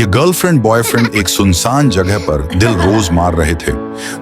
ये girlfriend boyfriend एक सुनसान जगह पर दिल रोज मार रहे थे।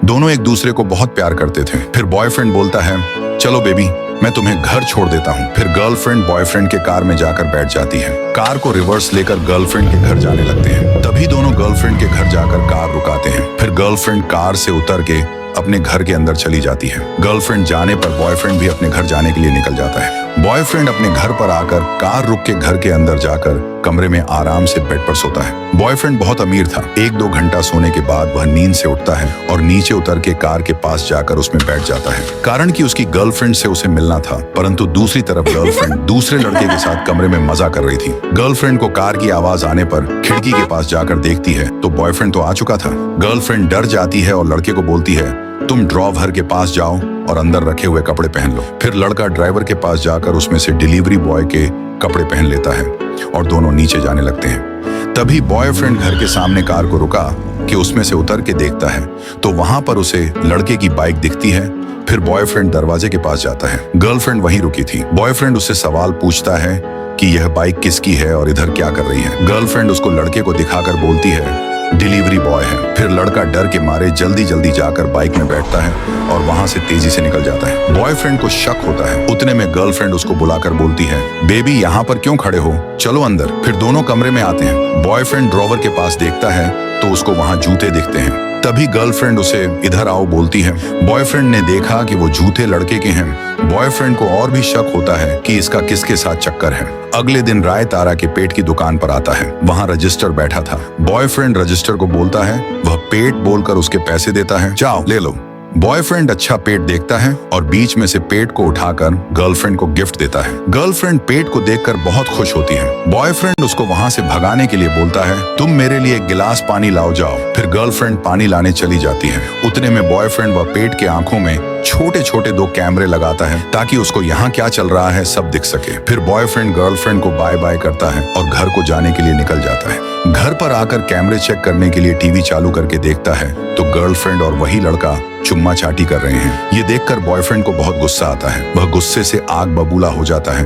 दोनों एक दूसरे को बहुत प्यार करते थे। फिर बॉयफ्रेंड बोलता है, चलो बेबी मैं तुम्हें घर छोड़ देता हूँ। फिर गर्लफ्रेंड बॉयफ्रेंड के कार में जाकर बैठ जाती है। कार को रिवर्स लेकर गर्लफ्रेंड के घर जाने लगते हैं। तभी दोनों गर्लफ्रेंड के घर जाकर कार रुकाते हैं। फिर गर्लफ्रेंड कार से उतर के अपने घर के अंदर चली जाती है। गर्लफ्रेंड जाने पर बॉयफ्रेंड भी अपने घर जाने के लिए निकल जाता है। बॉयफ्रेंड अपने घर पर आकर कार रुक के घर के अंदर जाकर कमरे में आराम से बेड पर सोता है। बॉयफ्रेंड बहुत अमीर था। 1-2 घंटा सोने के बाद वह नींद से उठता है और नीचे उतर के कार के पास जाकर उसमें बैठ जाता है, कारण कि उसकी गर्लफ्रेंड से उसे मिलना था। परंतु दूसरी तरफ गर्लफ्रेंड दूसरे लड़के के साथ कमरे में मजा कर रही थी। गर्लफ्रेंड को कार की आवाज आने पर खिड़की के पास जाकर देखती है तो बॉयफ्रेंड तो आ चुका था। गर्लफ्रेंड डर जाती है और लड़के को बोलती है, तुम ड्रॉवर के पास जाओ और अंदर रखे हुए कपड़े पहन लो। फिर लड़का ड्राइवर के पास जाकर उसमें से डिलीवरी बॉय के कपड़े पहन लेता है और दोनों नीचे जाने लगते हैं। तभी बॉयफ्रेंड घर के सामने कार को रुका कि उसमें से उतर के देखता है तो वहां पर उसे लड़के की बाइक दिखती है। फिर बॉयफ्रेंड दरवाजे के पास जाता है। गर्लफ्रेंड वहीं रुकी थी। बॉयफ्रेंड उससे सवाल पूछता है कि यह बाइक किसकी है और इधर क्या कर रही है। गर्लफ्रेंड उसको लड़के को दिखाकर बोलती है, डिलीवरी बॉय है। फिर लड़का डर के मारे जल्दी जल्दी जाकर बाइक में बैठता है और वहां से तेजी से निकल जाता है। बॉयफ्रेंड को शक होता है। उतने में गर्लफ्रेंड उसको बुलाकर बोलती है, बेबी यहाँ पर क्यों खड़े हो, चलो अंदर। फिर दोनों कमरे में आते हैं। बॉयफ्रेंड ड्रॉवर के पास देखता है तो उसको वहां जूते दिखते हैं। तभी गर्लफ्रेंड उसे इधर आओ बोलती है। बॉयफ्रेंड ने देखा कि वो जूते लड़के के हैं। बॉयफ्रेंड को और भी शक होता है कि इसका किसके साथ चक्कर है। अगले दिन राय तारा के पेट की दुकान पर आता है। वहां रजिस्टर बैठा था। बॉयफ्रेंड रजिस्टर को बोलता है, वह पेट बोलकर उसके पैसे देता है, जाओ ले लो। बॉयफ्रेंड अच्छा पेट देखता है और बीच में से पेट को उठाकर गर्लफ्रेंड को गिफ्ट देता है। गर्लफ्रेंड पेट को देखकर बहुत खुश होती है। बॉयफ्रेंड उसको वहां से भगाने के लिए बोलता है, तुम मेरे लिए एक गिलास पानी लाओ जाओ। फिर गर्लफ्रेंड पानी लाने चली जाती है। उतने में बॉयफ्रेंड व पेट के आंखों में छोटे छोटे 2 कैमरे लगाता है ताकि उसको यहाँ क्या चल रहा है सब दिख सके। फिर बॉयफ्रेंड गर्लफ्रेंड को बाय बाय करता है और घर को जाने के लिए निकल जाता है। घर पर आकर कैमरे चेक करने के लिए टीवी चालू करके देखता है तो गर्लफ्रेंड और वही लड़का चुम्मा चाटी कर रहे हैं। ये देखकर बॉयफ्रेंड को बहुत गुस्सा आता है। वह गुस्से से आग बबूला हो जाता है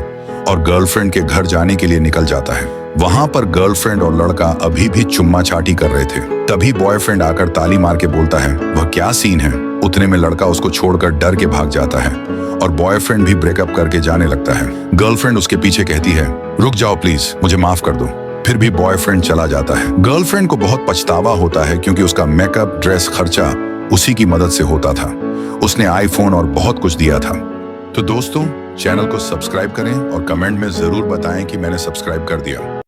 और गर्लफ्रेंड के घर जाने के लिए निकल जाता है। वहां पर गर्लफ्रेंड और लड़का अभी भी चुम्मा चाटी कर रहे थे। तभी बॉयफ्रेंड आकर ताली मार के बोलता है, वह क्या सीन है। उतने में लड़का उसको छोड़कर डर के भाग जाता है और बॉयफ्रेंड भी ब्रेकअप करके जाने लगता है। गर्लफ्रेंड उसके पीछे कहती है, रुक जाओ प्लीज, मुझे माफ कर दो। फिर भी बॉयफ्रेंड चला जाता है। गर्लफ्रेंड को बहुत पछतावा होता है क्योंकि उसका मेकअप ड्रेस खर्चा उसी की मदद से होता था। उसने आईफोन और बहुत कुछ दिया था। तो दोस्तों चैनल को सब्सक्राइब करें और कमेंट में जरूर बताएं कि मैंने सब्सक्राइब कर दिया।